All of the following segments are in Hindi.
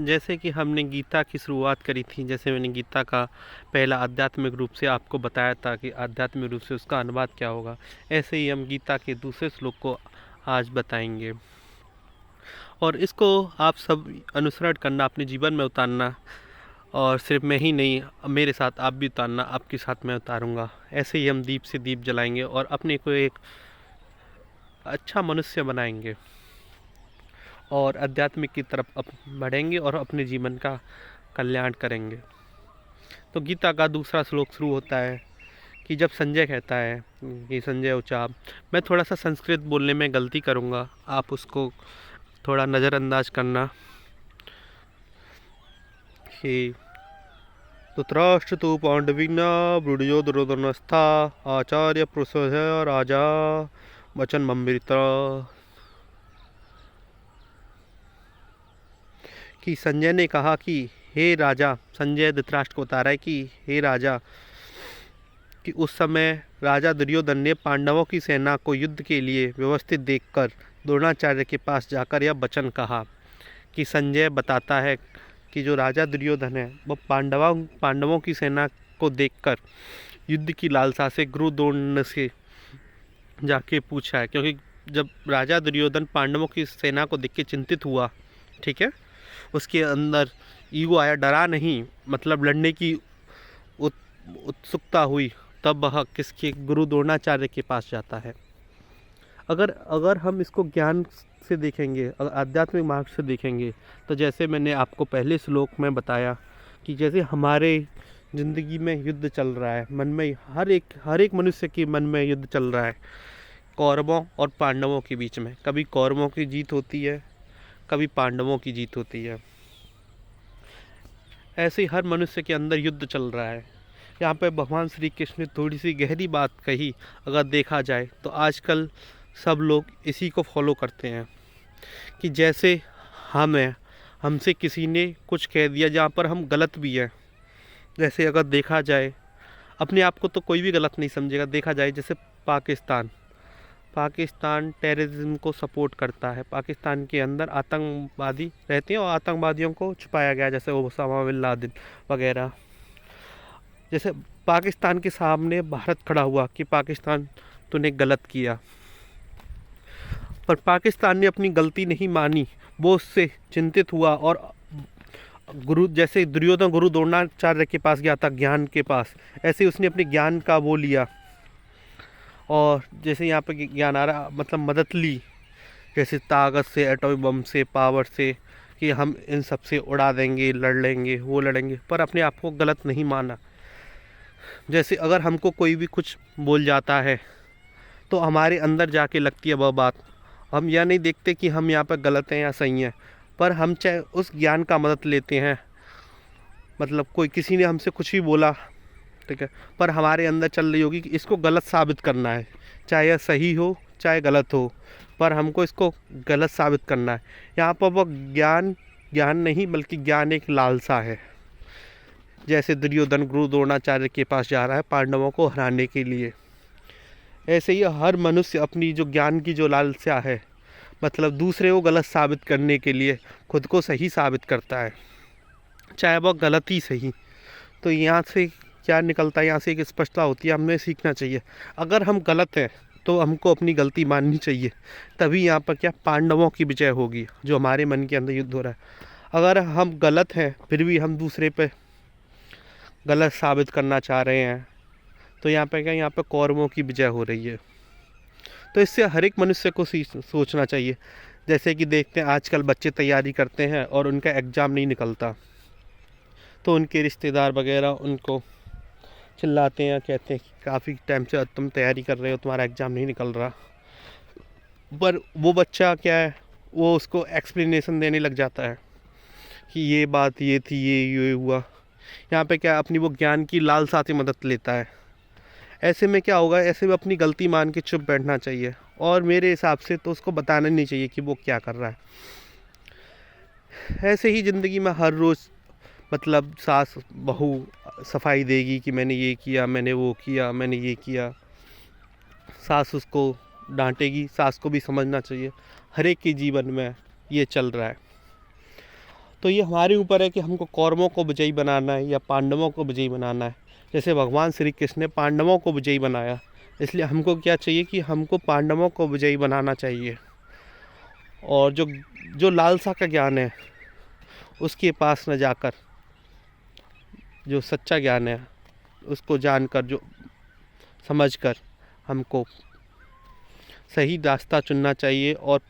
जैसे कि हमने गीता की शुरुआत करी थी, जैसे मैंने गीता का पहला आध्यात्मिक रूप से आपको बताया था कि आध्यात्मिक रूप से उसका अनुवाद क्या होगा, ऐसे ही हम गीता के दूसरे श्लोक को आज बताएंगे। और इसको आप सब अनुसरण करना, अपने जीवन में उतारना। और सिर्फ मैं ही नहीं, मेरे साथ आप भी उतारना, आपके साथ मैं उतारूंगा। ऐसे ही हम दीप से दीप जलाएंगे और अपने को एक अच्छा मनुष्य बनाएंगे और आध्यात्मिक की तरफ बढ़ेंगे और अपने जीवन का कल्याण करेंगे। तो गीता का दूसरा श्लोक शुरू होता है कि जब संजय कहता है कि संजय उचा, मैं थोड़ा सा संस्कृत बोलने में गलती करूँगा, आप उसको थोड़ा नज़रअंदाज करना। कि धृतराष्ट्र तो पांडविना वृडयो दुर्योधनस्था आचार्य पुरुष राजा वचन मम्मृता। कि संजय ने कहा कि हे राजा, संजय धृतराष्ट्र को बता रहा है कि हे राजा, कि उस समय राजा दुर्योधन ने पांडवों की सेना को युद्ध के लिए व्यवस्थित देखकर द्रोणाचार्य के पास जाकर यह वचन कहा। कि संजय बताता है कि जो राजा दुर्योधन है वो पांडवों की सेना को देखकर युद्ध की लालसा से गुरु द्रोण से जाके पूछा है, क्योंकि जब राजा दुर्योधन पांडवों की सेना को देख के चिंतित हुआ, ठीक है, उसके अंदर ईगो आया, डरा नहीं, मतलब लड़ने की उत्सुकता हुई, तब वह किसके गुरु द्रोणाचार्य के पास जाता है। अगर अगर हम इसको ज्ञान से देखेंगे, आध्यात्मिक मार्ग से देखेंगे, तो जैसे मैंने आपको पहले श्लोक में बताया कि जैसे हमारे ज़िंदगी में युद्ध चल रहा है, मन में हर एक मनुष्य के मन में युद्ध चल रहा है कौरवों और पांडवों के बीच में। कभी कौरवों की जीत होती है, कभी पांडवों की जीत होती है। ऐसे ही हर मनुष्य के अंदर युद्ध चल रहा है। यहाँ पे भगवान श्री कृष्ण ने थोड़ी सी गहरी बात कही, अगर देखा जाए तो आजकल सब लोग इसी को फॉलो करते हैं कि जैसे हम हैं, हमसे किसी ने कुछ कह दिया जहाँ पर हम गलत भी हैं। जैसे अगर देखा जाए, अपने आप को तो कोई भी गलत नहीं समझेगा, देखा जाए जैसे पाकिस्तान टेररिज्म को सपोर्ट करता है। पाकिस्तान के अंदर आतंकवादी रहते हैं और आतंकवादियों को छुपाया गया, जैसे ओसामा बिन लादेन वगैरह। जैसे पाकिस्तान के सामने भारत खड़ा हुआ कि पाकिस्तान तूने गलत किया, पर पाकिस्तान ने अपनी गलती नहीं मानी, वो उससे चिंतित हुआ और गुरु, जैसे दुर्योधन गुरु द्रोणाचार्य के पास गया था ज्ञान के पास, ऐसे उसने अपने ज्ञान का वो लिया और जैसे यहाँ पे ज्ञान आ रहा, मतलब मदद ली, जैसे ताकत से, एटॉमिक बम से, पावर से, कि हम इन सब से उड़ा देंगे, लड़ लेंगे, वो लड़ेंगे, पर अपने आप को गलत नहीं माना। जैसे अगर हमको कोई भी कुछ बोल जाता है तो हमारे अंदर जाके लगती है वह बात, हम यह नहीं देखते कि हम यहाँ पर गलत हैं या सही हैं, पर हम चाहे उस ज्ञान का मदद लेते हैं। मतलब कोई किसी ने हमसे कुछ भी बोला, ठीक है, पर हमारे अंदर चल रही होगी कि इसको गलत साबित करना है, चाहे यह सही हो चाहे गलत हो, पर हमको इसको गलत साबित करना है। यहाँ पर वो ज्ञान नहीं, बल्कि ज्ञान एक लालसा है। जैसे दुर्योधन गुरु द्रोणाचार्य के पास जा रहा है पांडवों को हराने के लिए, ऐसे ही हर मनुष्य अपनी जो ज्ञान की जो लालसा है, मतलब दूसरे को गलत साबित करने के लिए खुद को सही साबित करता है, चाहे वह गलत ही सही। तो यहाँ से क्या निकलता है, यहाँ से एक स्पष्टता होती है, हमें सीखना चाहिए। अगर हम गलत हैं तो हमको अपनी गलती माननी चाहिए, तभी यहाँ पर क्या पांडवों की विजय होगी, जो हमारे मन के अंदर युद्ध हो रहा है। अगर हम गलत हैं फिर भी हम दूसरे पे गलत साबित करना चाह रहे हैं, तो यहाँ पे क्या, यहाँ पे कौरवों की विजय हो रही है। तो इससे हर एक मनुष्य को सोचना चाहिए। जैसे कि देखते हैं आजकल बच्चे तैयारी करते हैं और उनका एग्ज़ाम नहीं निकलता, तो उनके रिश्तेदार वगैरह उनको चिल्लाते हैं, कहते हैं कि काफ़ी टाइम से तुम तैयारी कर रहे हो, तुम्हारा एग्ज़ाम नहीं निकल रहा। पर वो बच्चा क्या है, वो उसको एक्सप्लेनेशन देने लग जाता है कि ये बात ये थी, ये हुआ। यहाँ पे क्या, अपनी वो ज्ञान की लालसा से मदद लेता है। ऐसे में क्या होगा, ऐसे में अपनी गलती मान के चुप बैठना चाहिए, और मेरे हिसाब से तो उसको बताना नहीं चाहिए कि वो क्या कर रहा है। ऐसे ही ज़िंदगी में हर रोज़, मतलब सास बहू सफाई देगी कि मैंने ये किया, मैंने वो किया, मैंने ये किया, सास उसको डांटेगी, सास को भी समझना चाहिए हर एक के जीवन में ये चल रहा है। तो ये हमारे ऊपर है कि हमको कौरवों को विजयी बनाना है या पांडवों को विजयी बनाना है। जैसे भगवान श्री कृष्ण ने पांडवों को विजयी बनाया, इसलिए हमको क्या चाहिए कि हमको पांडवों को विजयी बनाना चाहिए। और जो जो लालसा का ज्ञान है उसके पास न जाकर, जो सच्चा ज्ञान है उसको जानकर, जो समझकर हमको सही रास्ता चुनना चाहिए और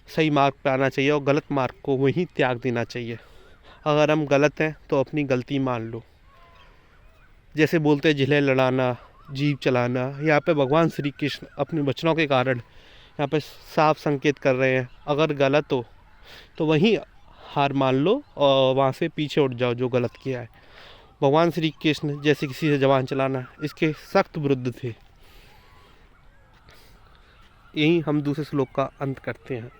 सही मार्ग पे आना चाहिए, और गलत मार्ग को वहीं त्याग देना चाहिए। अगर हम गलत हैं तो अपनी गलती मान लो। जैसे बोलते हैं जिले लड़ाना, जीव चलाना, यहाँ पे भगवान श्री कृष्ण अपने वचनों के कारण यहाँ पे साफ संकेत कर रहे हैं, अगर गलत हो तो वहीं हार मान लो और वहाँ से पीछे उठ जाओ जो गलत किया है। भगवान श्री कृष्ण जैसे किसी से जबान चलाना, इसके सख्त विरुद्ध थे। यही हम दूसरे श्लोक का अंत करते हैं।